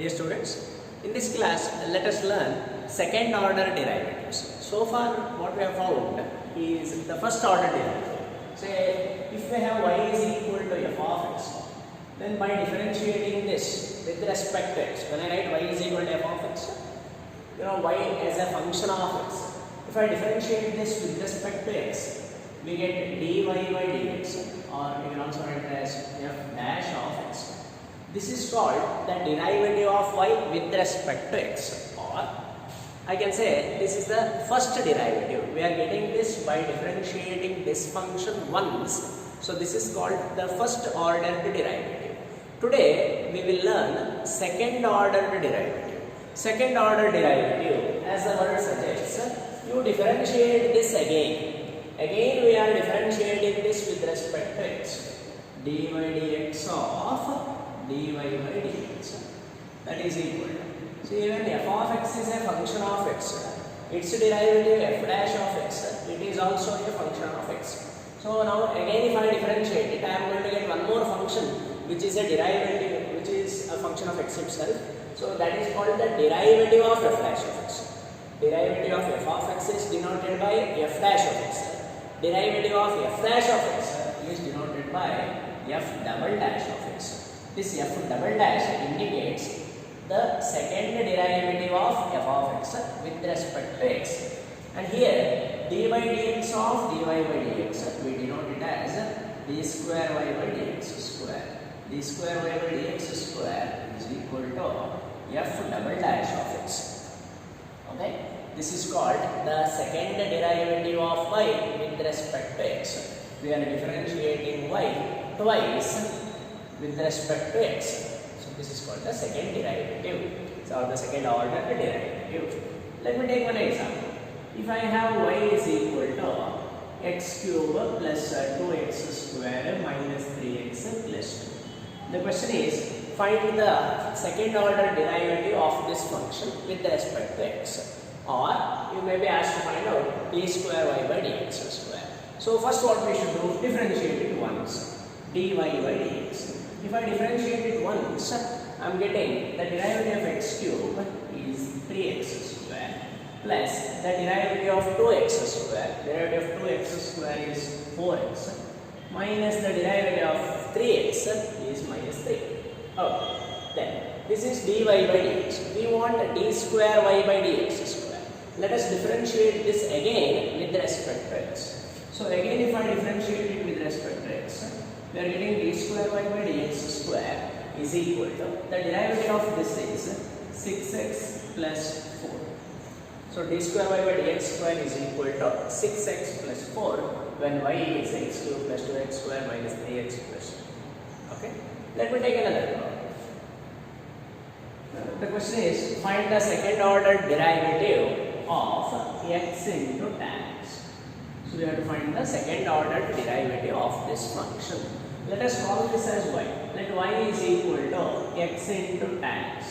Dear students, in this class let us learn second order derivatives. So far what we have found is the first order derivative. Say if we have y is equal to f of x, then by differentiating this with respect to x, when I write y is equal to f of x, y as a function of x. If I differentiate this with respect to x, we get dy by dx, or you can also write it as f dash of x. This is called the derivative of y with respect to x, or I can say this is the first derivative. We are getting this by differentiating this function once. So this is called the first order derivative. Today we will learn second order derivative. Second order derivative, as the word suggests, you differentiate this again. Again we are differentiating this with respect to x. dy dx of dy by dx, that is equal to, so even f of x is a function of x, its derivative f dash of x, it is also a function of x. So now again if I differentiate it, I am going to get one more function which is a derivative, which is a function of x itself. So that is called the derivative of f dash of x. Derivative of f of x is denoted by f dash of x. Derivative of f dash of x is denoted by f double dash of x. This f double dash indicates the second derivative of f of x with respect to x. And here d by dx of dy by dx, we denote it as d square y by dx square. d square y by dx square is equal to f double dash of x. Okay, this is called the second derivative of y with respect to x. We are differentiating y twice with respect to x. So this is called the second derivative, or the second order derivative. Let me take one example. If I have y is equal to x cube plus 2x square minus 3x plus 2. The question is, find the second order derivative of this function with respect to x. Or you may be asked to find out d square y by dx square. So first what we should do, differentiate it once, dy by dx. If I differentiate it once, I am getting the derivative of x cube is 3x square plus the derivative of 2x square. Derivative of 2x square is 4x minus the derivative of 3x is minus 3. Okay. Then this is dy by dx. We want d square y by dx square. Let us differentiate this again with respect to x. So again if I differentiate it with respect to x, we are getting d square y by dx square is equal to, the derivative of this is 6x plus 4. So d square y by dx square is equal to 6x plus 4 when y is x cube plus 2x square minus 3x plus 2. Okay. Let me take another problem. The question is, find the second order derivative of x into tan x. So we have to find the second order derivative of this function. Let us call this as y. Let y is equal to x into tan x.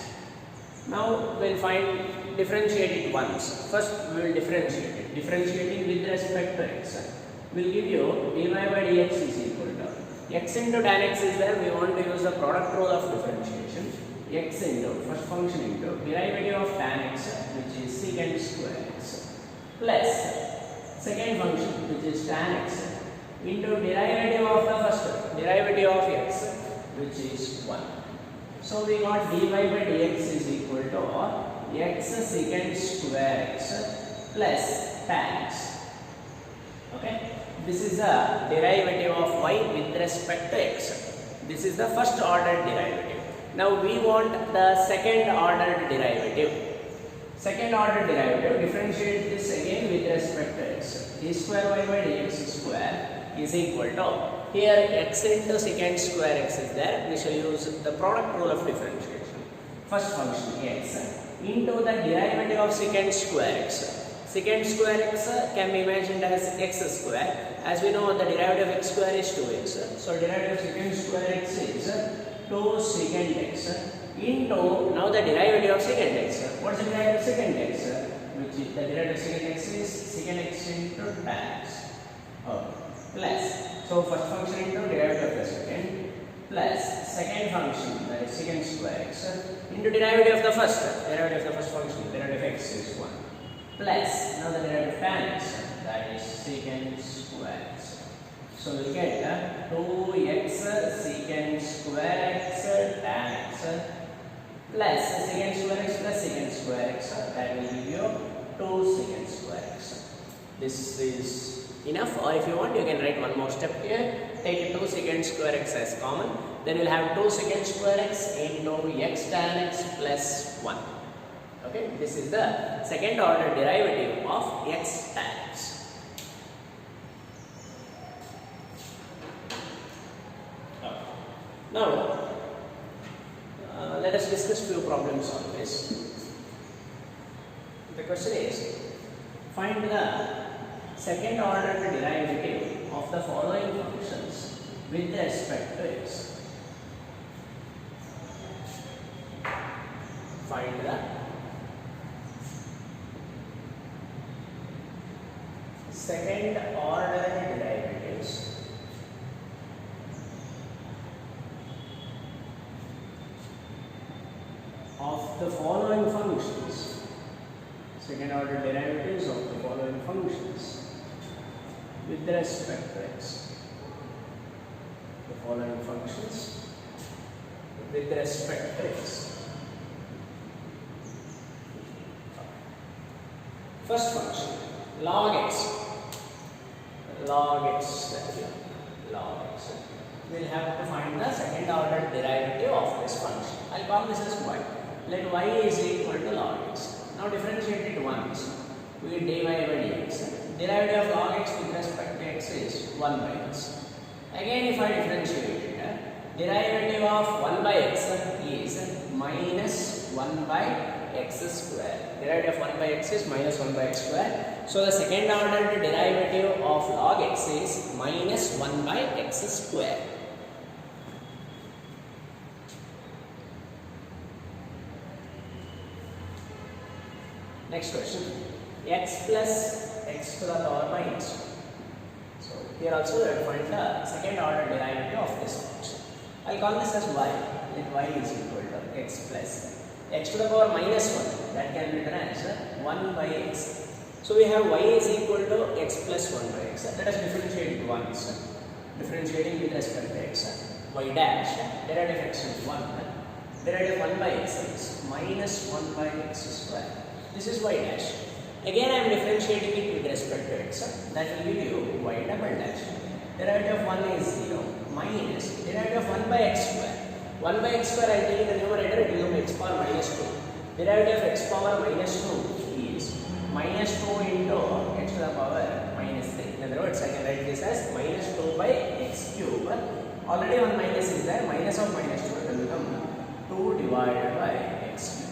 Now we will differentiate it once. First we will differentiate it. Differentiating with respect to x will give you dy by dx is equal to x into tan x is there. We want to use the product rule of differentiation. X into first function into derivative of tan x, which is secant square x, plus second function which is tan x into derivative of the first derivative of x, which is 1. So we got dy by dx is equal to x secant square x plus tan x. Okay, this is the derivative of y with respect to x. This is the first order derivative. Now we want the second order derivative. Second order derivative, differentiate this again with respect to x. d square y by dx square is equal to, here x into secant square x is there. We shall use the product rule of differentiation. First function x into the derivative of secant square x. Secant square x can be imagined as x square. As we know, the derivative of x square is 2x. So derivative of secant square x is 2 secant x into, now the derivative of secant x. What is the derivative of secant x? Which is the derivative of secant x is secant x into tan x. Okay. Plus, so first function into derivative of the second plus second function, that is secant square x, into derivative of the first function, derivative of x is 1, plus now the derivative of tan x, that is secant square x. So we get 2x secant square x tan x plus secant square x plus secant square x, that will give you 2 secant square x. This is enough, or if you want you can write one more step here. Take 2 secant square x as common, then you will have 2 secant square x into x tan x plus 1. Okay, this is the second order derivative of x tan x. Now, let us discuss few problems on this. The question is, find the second order derivative of the following functions with respect to x. Find the second order derivatives of the following functions. Second order derivatives of the following functions with respect to x. The following functions with respect to x. First function, log x. Log x. We'll have to find the second order derivative of this function. I'll call this as y. Let y is equal to log x. Now differentiate it once. We get dy by dx. Derivative of log x with respect to x is 1 by x. Again, if I differentiate it, derivative of 1 by x is minus 1 by x square. Derivative of 1 by x is minus 1 by x square. So the second order derivative of log x is minus 1 by x square. Next question, x plus x to the power minus. So here also we have to find the second order derivative of this function. I will call this as y. Let y is equal to x plus x to the power minus 1, that can be written as 1 by x. So we have y is equal to x plus 1 by x. Let us differentiate it once. Differentiating with respect to x, y dash, derivative of x is 1. Derivative of 1 by x is minus 1 by x square. This is y dash. Again I am differentiating it with respect to x. That will give you y double dash. Derivative of 1 is 0 minus derivative of 1 by x square. 1 by x square I take in the numerator, it will become x power minus 2. Derivative of x power minus 2 is minus 2 into x to the power minus 3. In other words, I can write this as minus 2 by x cube. Already one minus is there, minus of minus 2 will become 2 divided by x cube.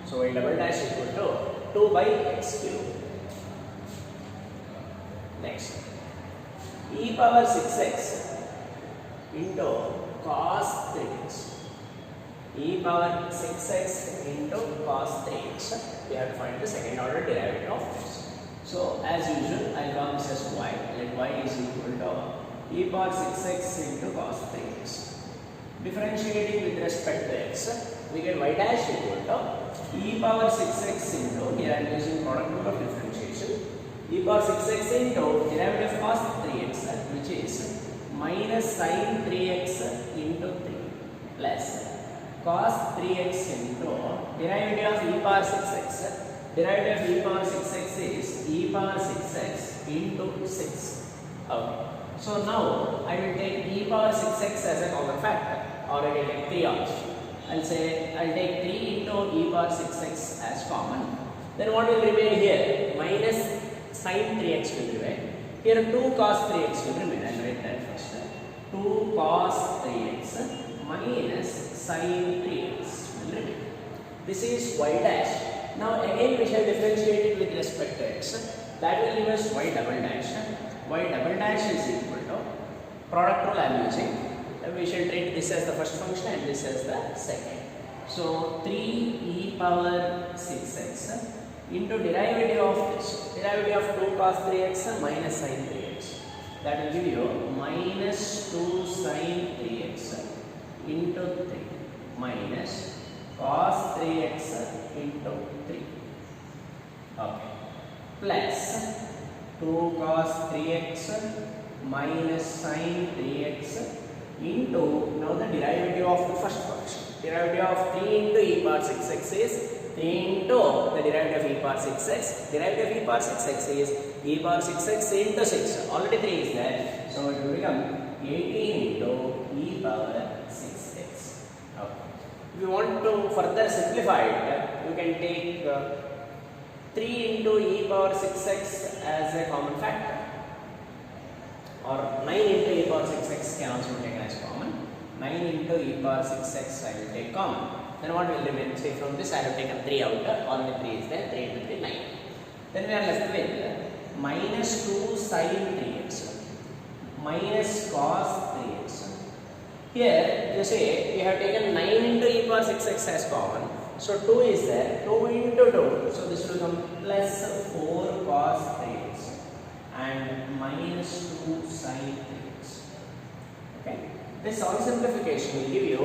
So y double dash equal to 2 by x cube. Next, e power 6x into cos 3x. E power 6x into cos 3x. We have to find the second order derivative of this. So as usual, I will call this as y. Let y is equal to e power 6x into cos 3x. Differentiating with respect to x, we get y dash equal to e power 6x into, here I am using product rule of differentiation, e power 6x into derivative of cos 3x, which is minus sin 3x into 3 plus cos 3x into derivative of e power 6x. Derivative of e power 6x is e power 6x into 6. Okay. So now I will take e power 6x as a common factor, or I will take 3 also. I will say I will take 3 into e power 6x as common. Then what will remain here? Minus sin 3x will remain. Here 2 cos 3x will remain. I will write that first. 2 cos 3x minus sin 3x will remain. This is y dash. Now again we shall differentiate it with respect to x. That will give us y double dash. Y double dash is equal to product rule I am using. We shall treat this as the first function and this as the second. So 3 e power 6x into derivative of this. Derivative of 2 cos 3x minus sin 3x. That will give you minus 2 sin 3x into 3 minus cos 3x into 3. Okay. Plus 2 cos 3x minus sin 3x into, now the derivative of the first function. Derivative of 3 into e power 6x is 3 into the derivative of e power 6x. Derivative of e power 6x is e power 6x into 6. Already 3 is there. So it will become 18 into e power 6x. Okay. If you want to further simplify it, you can take 3 into e power 6x as a common factor. Or 9 into e power 6x can also be taken as common. 9 into e power 6x I will take common. Then what will remain? Say from this I have taken 3 out. Only 3 is there. 3 into 3, 9. Then we are left with minus 2 sin 3x minus cos 3x. Here you say we have taken 9 into e power 6x as common. So 2 is there. 2 into 2. So this will become plus 4 cos 3x. And minus 2 sin 3x. Okay. This on simplification will give you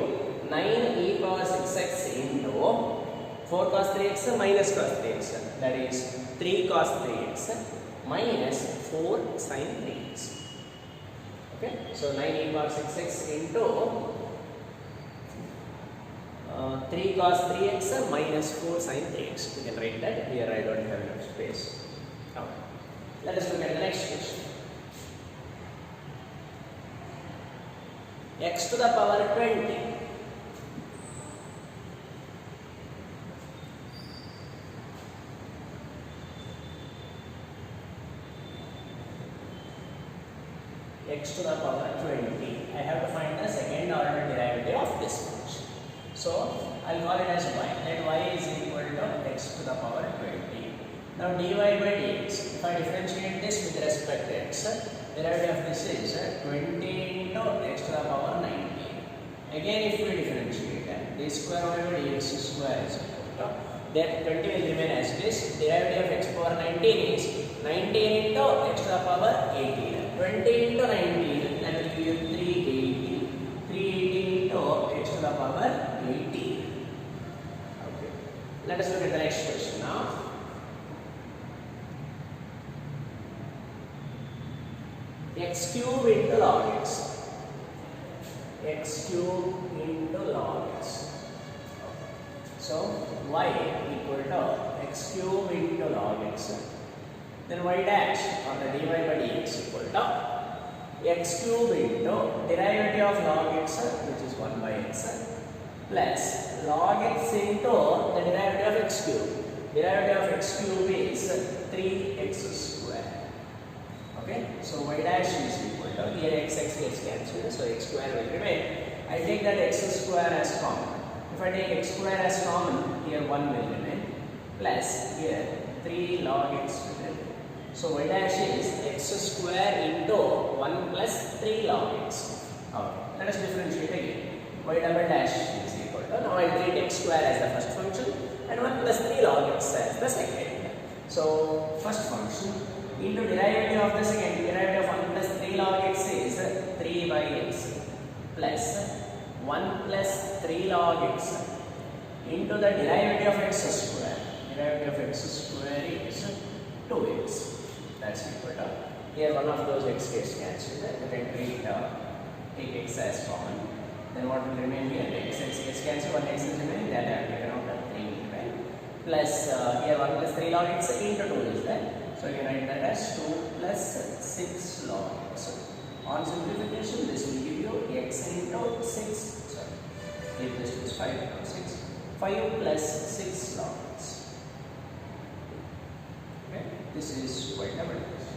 9 e power 6x into 4 cos 3x minus cos 3x. That is 3 cos 3x minus 4 sin 3x. Okay. So 9 e power 6x into 3 cos 3x minus 4 sin 3x. You can write that. Here I don't have enough space. Okay. Let us look at the next question. X to the power 20 x to the power 20. I have to find the second order derivative of this function. So I'll call it as y. Let y is equal to x to the power 20. Now dy by dx, if I differentiate this with respect to x, derivative of this is 20 into x to the power 19. Again if we differentiate, d square over dx square is equal to, then 20 will remain as this. Derivative of x power 19 is 19 into x to the power 18. 20 into 19, that will give you 380. 380 into x to the power 18. Okay. Let us look at the next question now. X cube into log x. X cube into log x. So y equal to x cube into log x. Then y dash or the dy by dx equal to x cube into derivative of log x, which is 1 by x, plus log x into the derivative of x cube. Derivative of x cube is 3x square. Okay, so y dash is equal to, here x gets cancelled, so x square will remain. I take that x square as common. If I take x square as common, here 1 will remain, plus here 3 log x will remain. So y dash is x square into 1 plus 3 log x. Okay, let us differentiate again. Y double dash is equal to, now I treat x square as the first function and 1 plus 3 log x as the second. So first function into derivative of the second, derivative of 1 plus 3 log x is 3 by x plus 1 plus 3 log x into the derivative of x square. Derivative of x square is 2x. That's equal to, here one of those x gets cancelled. You can take x as common. Then what will remain here? X gets cancelled, 1 x is remaining, that I have taken out the 3, right? Plus here 1 plus 3 log x into 2 is there. So you write that as 2 plus 6 log x. On simplification, this will give you x into 6. Sorry, here this is 5 into 6. 5 plus 6 log x. Okay, this is y double dash.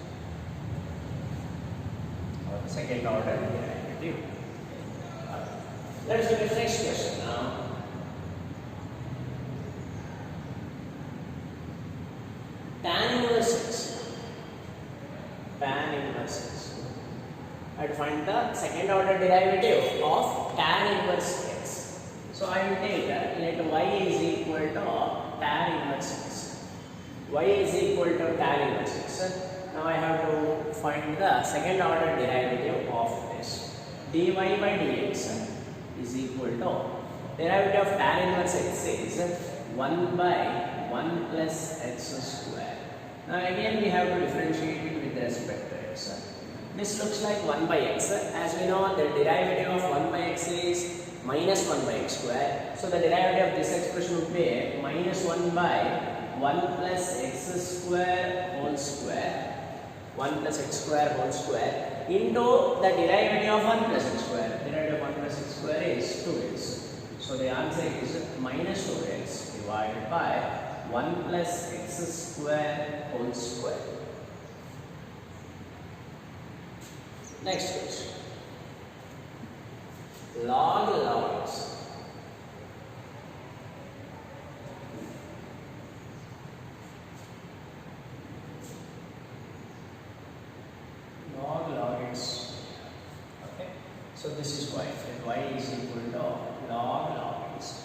Or second order derivative. Let us look at the next question now. Tan inverse x. Tan inverse x. I have to find the second order derivative of tan inverse x. So I will take let y is equal to tan inverse x. Y is equal to tan inverse x. Now I have to find the second order derivative of this. dy by dx is equal to derivative of tan inverse x is 1 by 1 plus x square. Now again we have to differentiate it with respect to x. This looks like 1 by x. As we know, the derivative of 1 by x is minus 1 by x square. So the derivative of this expression would be minus 1 by 1 plus x square whole square. 1 plus x square whole square into the derivative of 1 plus x square. Derivative of 1 plus x square is 2x. So the answer is minus 2x divided by 1 plus x square whole square. Next question. Log x. Log x. Okay. So this is y. And y is equal to log x.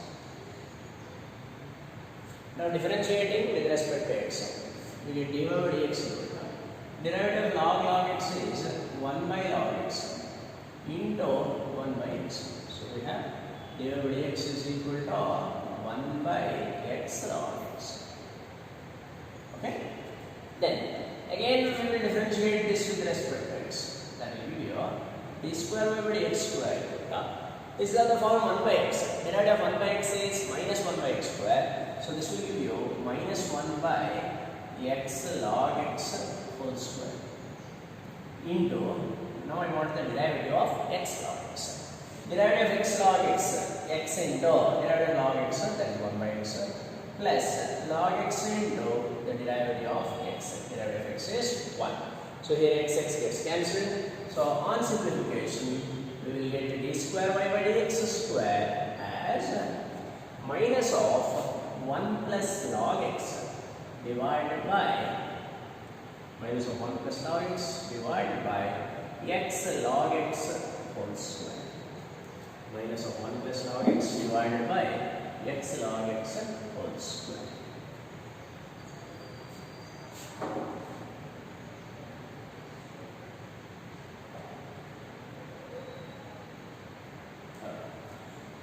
Now differentiating with respect to x, we get dy by dx equal to derivative of log x is 1 by log x into 1 by x. So we have dy by dx is equal to 1 by x log x. Okay. Then again we will differentiate this with respect to x. That will give you d square by dx square equal to. This is the form 1 by x. Derivative of 1 by x is minus 1 by x square. So this will give you minus 1 by x log x whole square into, now I want the derivative of x log x. Derivative of x log x into derivative of log x, that is 1 by x, plus log x into the derivative of x. Derivative of x is 1. So here x gets cancelled. So on simplification, we will get d square y by dx square as minus of 1 plus log x divided by minus of 1 plus log x divided by x log x whole square. Minus of 1 plus log x divided by x log x whole square.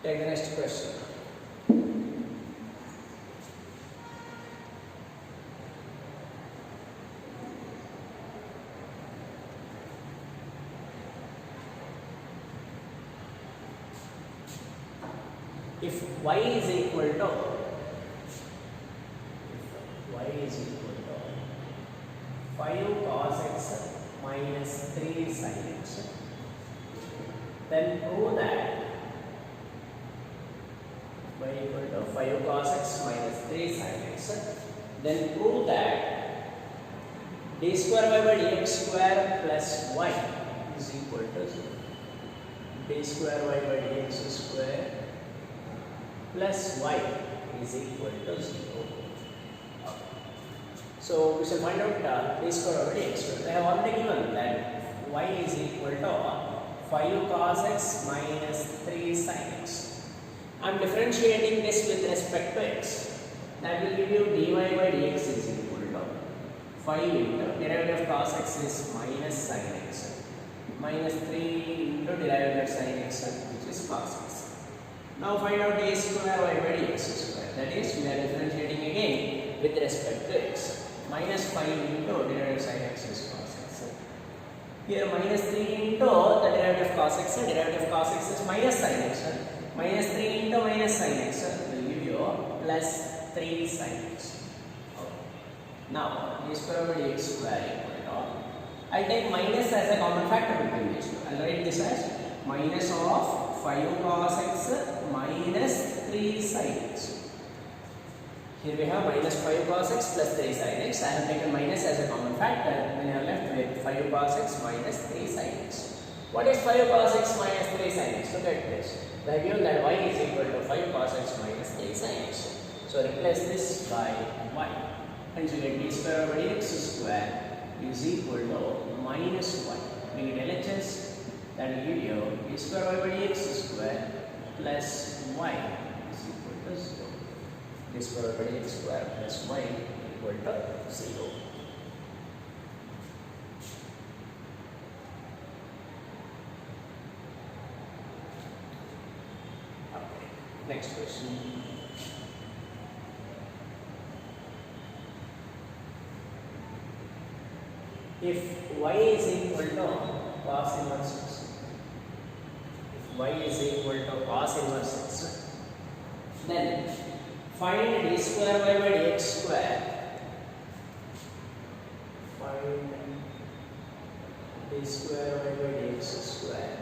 Take the next question. If y is equal to 5 cos x minus 3 sin x, then prove that y equal to 5 cos x minus 3 sin x, then prove that d square y by dx square plus y is equal to 0. D square y by dx square plus y is equal to 0. Okay. So we shall find out d square over dx square. I have already given that y is equal to 5 cos x minus 3 sin x. I am differentiating this with respect to x. That will give you dy by dx is equal to 5 into derivative of cos x is minus sin x minus 3 into derivative of sin x, which is cos x. Now find out d square y by dx square. That is, we are differentiating again with respect to x. Minus 5 into derivative of sin x is cos x. Here minus 3 into the derivative of cos x. Derivative of cos x is minus sin x. Minus 3 into minus sin x will give you plus 3 sin x. Okay. Now d square by dx square equal to, I will take minus as a common factor between these two. I will write this as minus of 5 cos x minus 3 sin x. Here we have minus 5 cos x plus 3 sin x. I have taken minus as a common factor and I am left with 5 cos x minus 3 sin x. What is 5 cos x minus 3 sin x? Look at this. They have given that y is equal to 5 cos x minus 3 sin x. So replace this by y. Hence you get d square over dx square is equal to minus y. Bring it LHS. That will give you d square y by dx square plus y is equal to 0. D square by dx square plus y equal to 0. if y is equal to cos inverse x, if y is equal to cos inverse x, then find d square y by dx square. Find d square y by dx square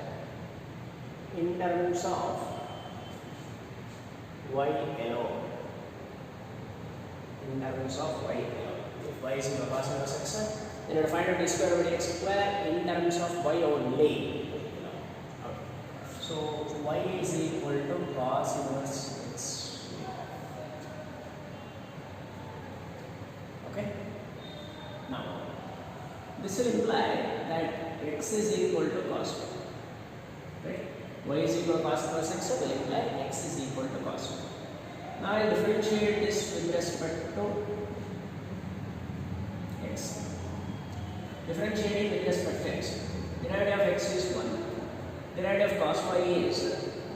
in terms of y alone. In terms of y alone. If y is equal to cos inverse x, then you have to find out d square by dx square in terms of y only. So y is equal to cos inverse x. Okay. Now this will imply that x is equal to cos y. Right? Y is equal to cos inverse x will imply x is equal to cos y. Now I differentiate this with respect to x. Differentiating with respect to x. Derivative of x is 1. Derivative of cos y is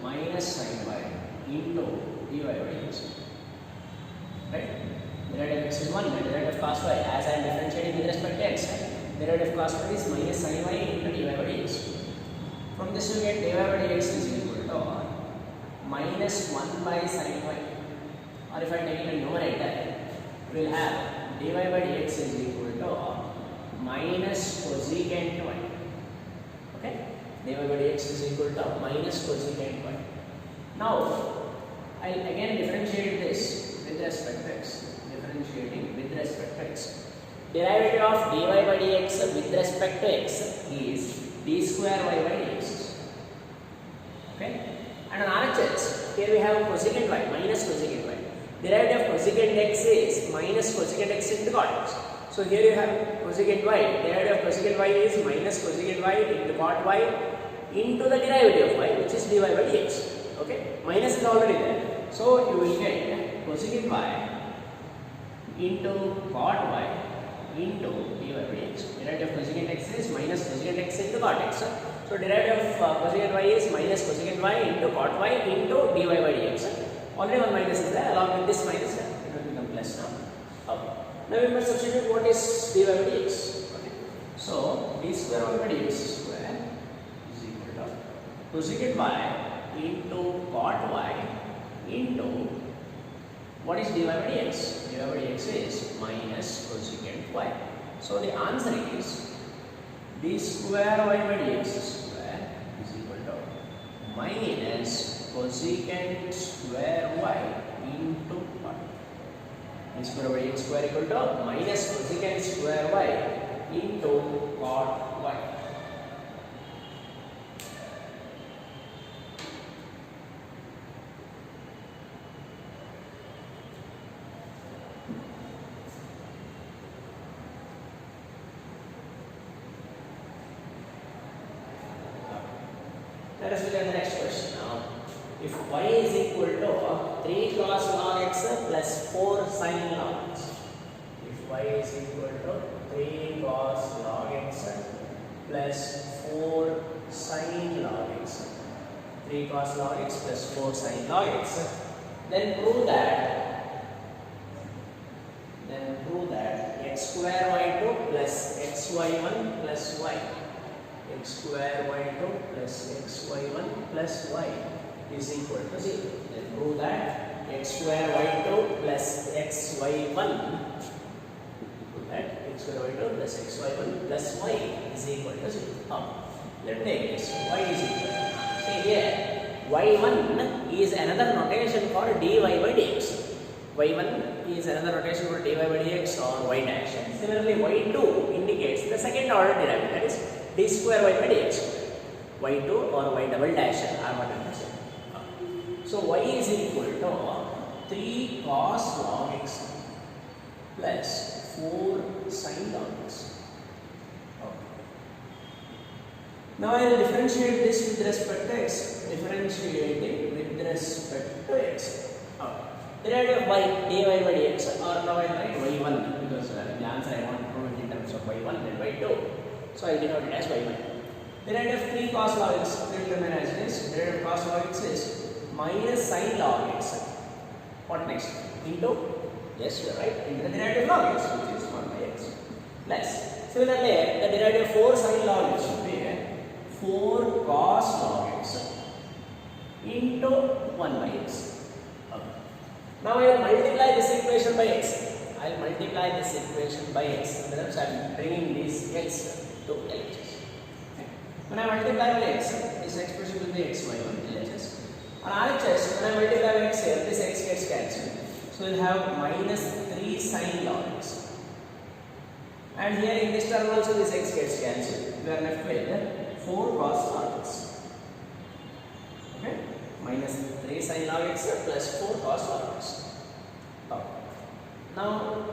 minus sin y into dy by dx. Right? Derivative of x is 1. Derivative of cos y, as I am differentiating with respect to x, derivative of cos y is minus sin y into dy by dx. From this you get dy by dx is equal to minus 1 by sin y. Or if I take it in numerator, we will have dy by dx is equal to minus cosecant y. Okay? Dy by dx is equal to minus cosecant y. Now, I will again differentiate this with respect to x. Differentiating with respect to x. Derivative of dy by dx with respect to x is d square y by dx. Okay? And on RHS, here we have cosecant y, minus cosecant y. Derivative of cosecant x is minus cosecant x into cot x. So here you have cosecant y. Derivative of cosecant y is minus cosecant y into cot y into the derivative of y, which is dy by dx. Okay? Minus is already there. So you will get cosecant y into cot y into dy by dx. Derivative of cosecant x is minus cosecant x into cot x. So derivative of cosecant y is minus cosecant y into cot y into dy by dx. Already one minus is there, along with this minus, it will become plus now. Okay. Now we must substitute what is dy by dx. Okay. So d square y by dx square is equal to cosecant y into cot y into what is dy by dx? Dy by dx is minus cosecant y. So the answer is d square y by dx square is equal to minus cosecant square y into what? D square by dx square equal to minus cosecant square y into cot y. Let us look at the next question now. If y is equal to 3 cos log x plus 4 sin log x. If y is equal to 3 cos log x plus 4 sin log x. 3 cos log x plus 4 sin log x. Then prove that x square y2 plus xy1 plus y. X square y2 plus xy1 plus y is equal to 0. Then prove that x square y2 plus xy1 x square y2 plus xy1 plus y is equal to 0. Let me take this. Y is equal to, see here, y1 is another notation for dy by dx. y1 is another notation for dy by dx or y dash. Similarly, y2 indicates the second order derivative, that is d square y by dx. y2 or y double dash are what I am saying. So y is equal to 3 cos log x plus 4 sin log x. Now I will differentiate this with respect to x. Differentiating with respect to x. Derivative of y dy by dx, or now I write y1 because in the answer I want to prove it in terms of y1 and y2. So I denote it as y1. Derivative of 3 cos log x will remain as it is. Derivative of cos log x is minus sin log x. What next? Into, yes, you are right, into the derivative log x, which is 1 by x, plus Similarly, the derivative of 4 sin log x should be 4 cos log x into 1 by x. Okay. Now I will multiply this equation by x. I will multiply this equation by x. In other words, I am bringing this x to LHS. Okay. When I multiply by x, this expression will be x, y, 1 LHS. On RHS, when I multiply by x here, this x gets cancelled. So we will have minus 3 sin log x. And here in this term also this x gets cancelled. We are left with 4 cos log x. Okay? Minus 3 sin log x plus 4 cos log x. Okay. Now,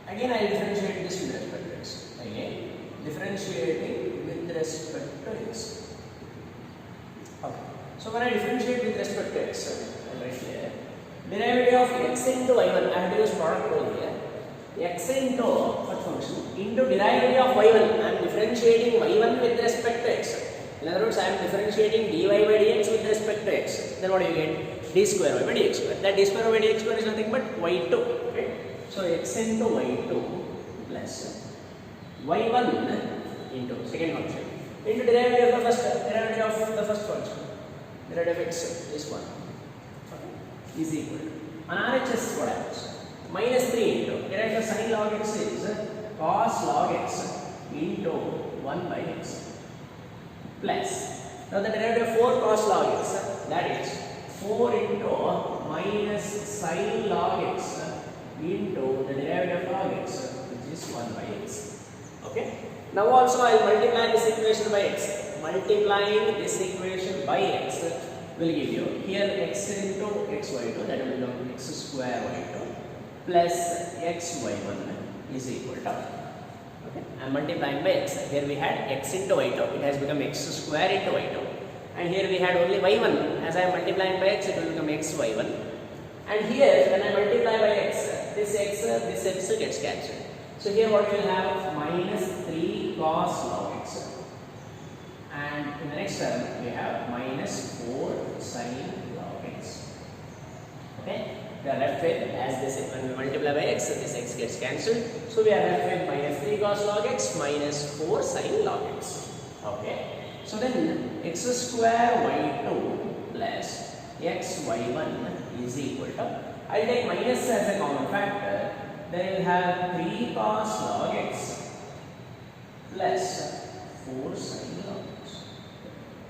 again I will differentiate this with respect to x. Again, differentiating with respect to x. Okay. So when I differentiate with respect to x, I will write here, derivative of x into y1, I have to use product rule here. X into what function? Into derivative of y1, I am differentiating y1 with respect to x. In other words, I am differentiating dy by dx with respect to x. Then what do you get? D square y by dx square. That d square y by dx square is nothing but y2. Okay? So x into y2 plus y1 into second function into derivative of the first function. Derivative of x, this one. Okay? Is equal to. On RHS what happens? Minus 3 into derivative of sin log x is cos log x into 1 by x plus. Now the derivative of 4 cos log x, that is 4 into minus sin log x into the derivative of log x, which is 1 by x. Okay. Now also I will multiply this equation by x. Multiplying this equation by x will give you here x into xy2, that will become x square y2 plus xy1 is equal to. Okay. I am multiplying by x. Here we had x into y2, it has become x square into y2. And here we had only y1. As I am multiplying by x, it will become xy1. And here, when I multiply by x, this x gets cancelled. So here what we will have minus 3 cos log x. And in the next term, we have minus 4 sin log x. Okay. We are left with, as this, when we multiply by x, this x gets cancelled. So we are left with minus 3 cos log x minus 4 sin log x. Okay. So then x square y2 plus xy1 is equal to, I will take minus as a common factor, then you will have 3 cos log x plus 4 sin log x.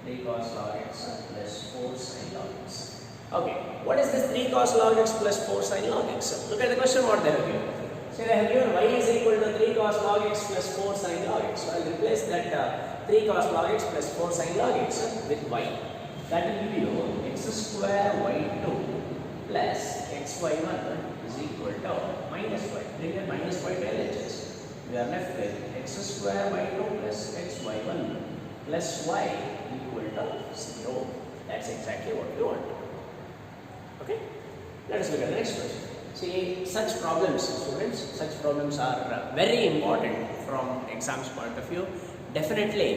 3 cos log x plus 4 sin log x. Okay, what is this 3 cos log x plus 4 sin log x? Look at the question what they have given. So they have given y is equal to 3 cos log x plus 4 sin log x. So I will replace that 3 cos log x plus 4 sin log x with y. That will give you x square y2 plus xy1 is equal to minus y. Bring that minus y to LHS. We are left with x square y2 plus xy1 plus y equal to 0. That's exactly what we want. Okay? Let us look at the next question. See, such problems, students, such problems are very important from exams point of view. Definitely,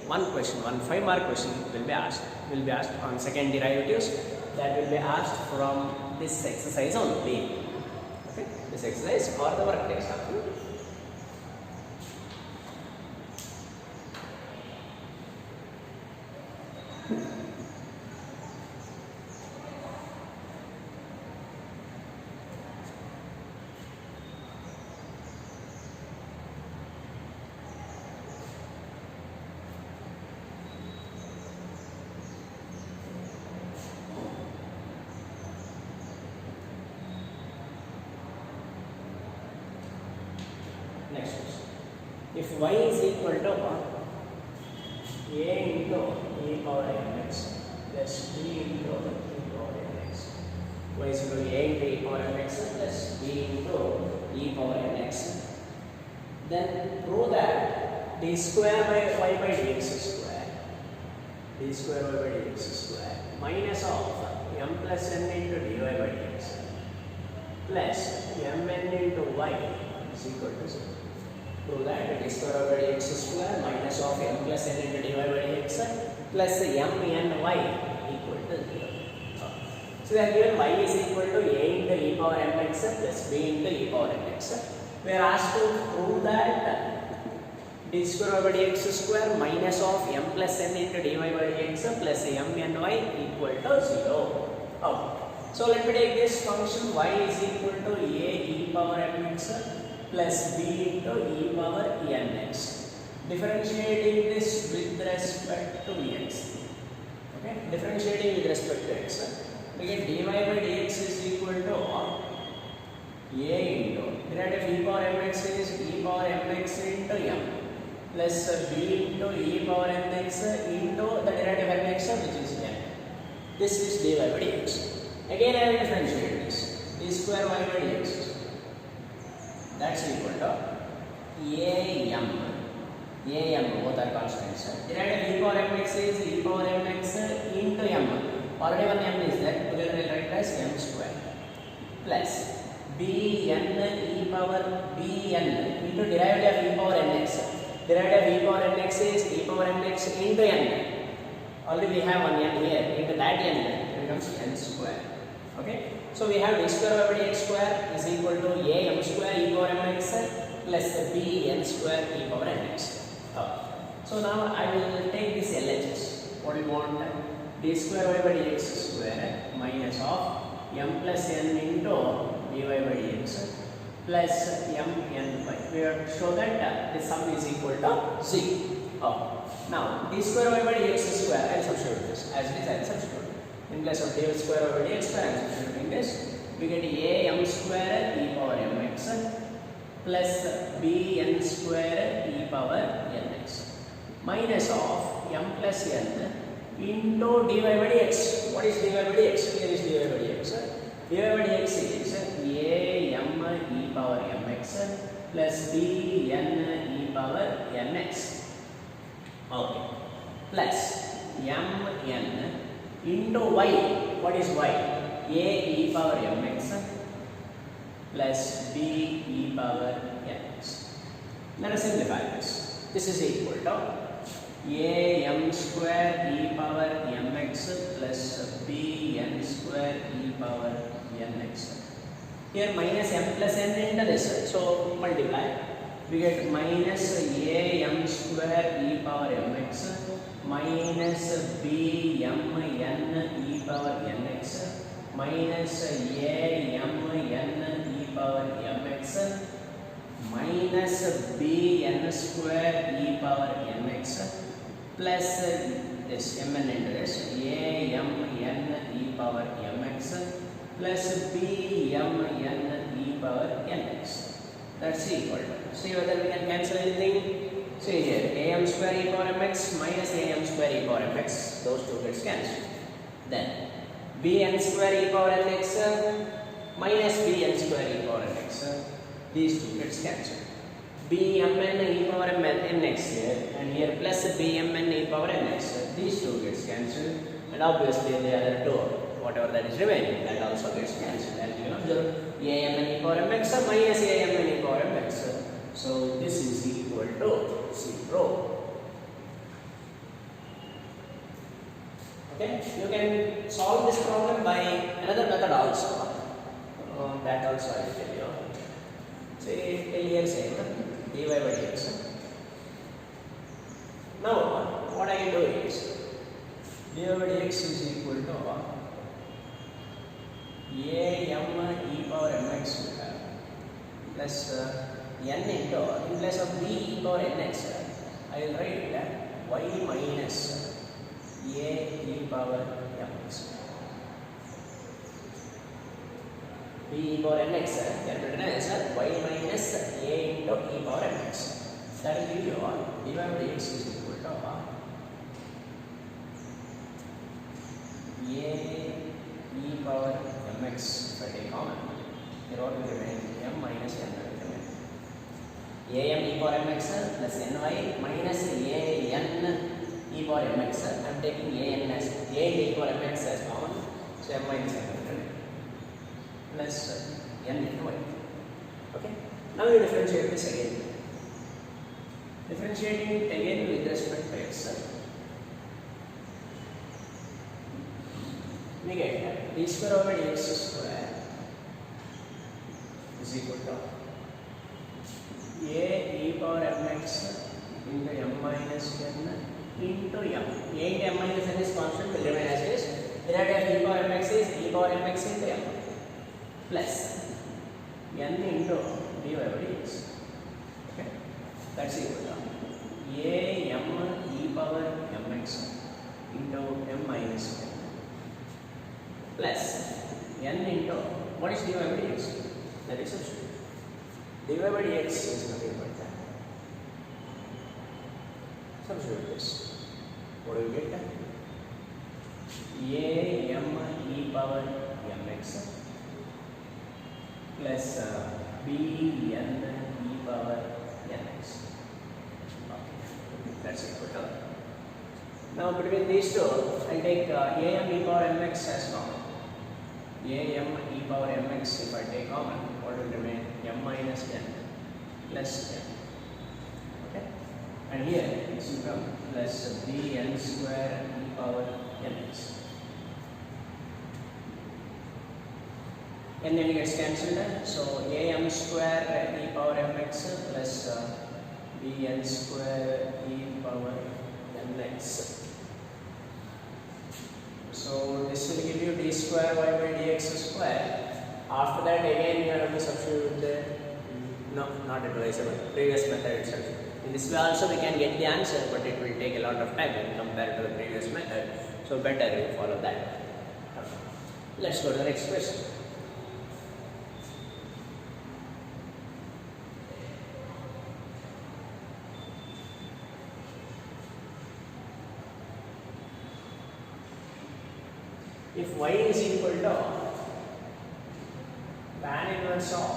one 5-mark question will be asked. Will be asked on second derivatives. That will be asked from this exercise only. Okay? This exercise or the work text. Next question. If y is equal to a into e power mx plus b into e power mx, y is equal to a into e power mx plus b into e power mx, then prove that d square by y by dx square, d square y by dx square minus of m plus n into dy by dx plus mn into y is equal to 0. Prove that d square y by dx square minus of m plus n into dy by dx plus m n y equal to 0. So we are given y is equal to a into e power mx plus b into e power mx. We are asked to prove that d square over dx square minus of m plus n into dy by dx plus m n y equal to 0. Okay. So let me take this function y is equal to a e power mx plus b into e power nx. Differentiating this with respect to x. Okay, differentiating with respect to x. We get dy by dx is equal to a into derivative e power mx is e power mx into m plus b into e power mx into the derivative mx which is n. This is dy by dx. Again I will differentiate this. D square y by dx. That's equal to am both are constants. Derivative e power mx is e power mx into m. Already one m is there. Together I will write as m square plus bn e power bn into derivative e power nx. Derivative e power nx is e power nx into n. Already we have one n here. Into that n it becomes n square. Okay. So we have d square over dx square is equal to a m square e power mx plus b n square e power nx. So now I will take this LHS. What we want? D square y by dx square minus of m plus n into dy by dx plus m n y. We have to show that this sum is equal to 0. Now d square y by dx square I will substitute this as it is. I will substitute in place of d square y by dx square I am substituting this. We get a m square e power mx plus b n square e power nx minus of m plus n into dy by dx. What is dy by dx? Here is dy by dx. Dy by dx is a m e power mx plus b n e power nx. Okay. Plus m n into y. What is y? A e power mx plus b e power nx. Let us simplify this. This is equal to a m square e power mx plus b n square e power nx. Here minus m plus n into this, so multiply. We get minus a m square e power mx minus b m n e power nx minus a m n e power mx minus b n square e power nx plus this m n into this a m n e power mx plus b m n e power nx. That's equal to. See whether we can cancel anything. See here a m square e power mx minus a m square e power mx. Those two gets cancelled. Then b n square e power nx minus b n square e power nx. These two gets cancelled. Bmn e power nx here and here plus bmn e power nx. These two gets cancelled and obviously the other two, whatever that is remaining, that also gets cancelled. And you observe amn e power mx minus amn e power mx. So this is equal to 0. Okay, you can solve this problem by another method also. That also I will tell you. Say till here say dy by dx. Now what I can do is dy by dx is equal to a m e power mx plus n into in place of b e power nx I will write y minus a e power mx. B e power nx can be written as y minus a into e power mx. That will give you dy by dx is equal to a e power mx. If I take common, here what will remain? M minus n will remain. Am e power mx plus ny minus a n e power mx. I am taking a n as a into e power mx as common, so m minus n will remain plus n into y. Okay. Now you differentiate this again. Differentiating it again with respect to x. We get d square over dx square is equal to a e power mx into m minus n into m. A into m minus n is constant, will remain as is. Derivative of e power mx is e power mx into m plus n into dy by dx. Okay, that's equal to a m e power mx into m minus n plus n into what is dy by dx? That is substitute. dy by dx is nothing but that. Substitute this. What do you get? A m e power mx plus b n e power nx. Okay, that's equal to. Now between these two, I take a m e power mx as common. A m e power mx, if I take common, what will remain? M minus n plus n. Okay, and here it's become plus b n square e power nx. And then it gets cancelled, so am square e power mx plus bn square e power nx. So this will give you d square y by dx square. After that again you have to substitute the, no, not advisable, previous method itself. In this way also we can get the answer, but it will take a lot of time when compared to the previous method. So better you follow that. Let's go to the next question. If y is equal to tan inverse of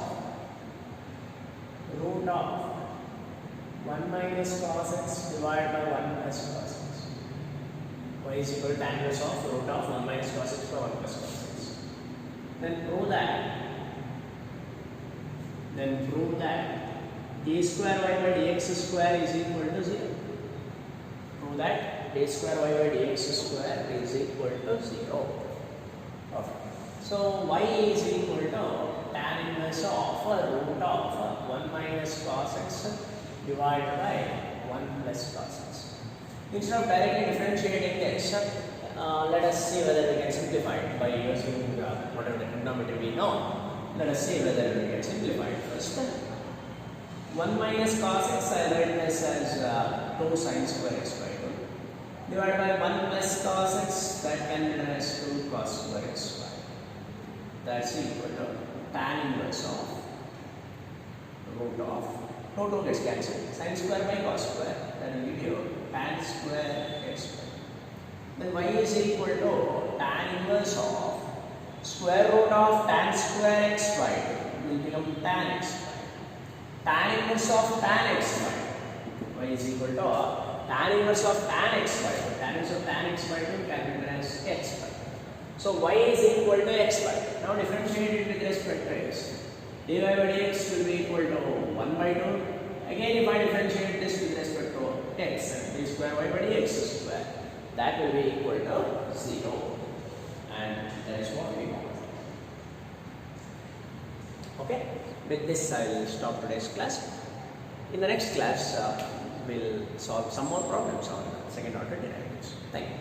root of 1 minus cos x divided by 1 plus cos x. Y is equal to tan inverse of root of 1 minus cos x by 1 plus cos x. Then prove that d square y by dx square is equal to 0. Prove that d square y by dx square is equal to 0. Okay. So y is equal to tan inverse of root of 1 minus cos x divided by 1 plus cos x. Instead of directly differentiating this, let us see whether we can simplify it by using whatever the trigonometry we know. Let us see whether we can simplify it first. 1 minus cos x, I write this as 2 sin square x by 2 divided by 1 plus cos x, that can be written as 2 cos square x square. That's equal to tan inverse of root of 2 gets cancelled. Sin square by cos square, that will give you tan square x square. Then y is equal to tan inverse of square root of tan square x by 2 will become tan x by. Tan inverse of tan x by 2. Y is equal to tan inverse of tan x by 2. Tan inverse of tan x by 2 can be written as x by 2. So y is equal to x by 2. Now differentiate it with respect to x. dy by dx will be equal to 1 by 2. Again if I differentiate this with respect to x, d square y by dx square, that will be equal to 0. And that is what we want. Okay, with this I will stop today's class. In the next class, we'll solve some more problems on second order derivatives. Thank you.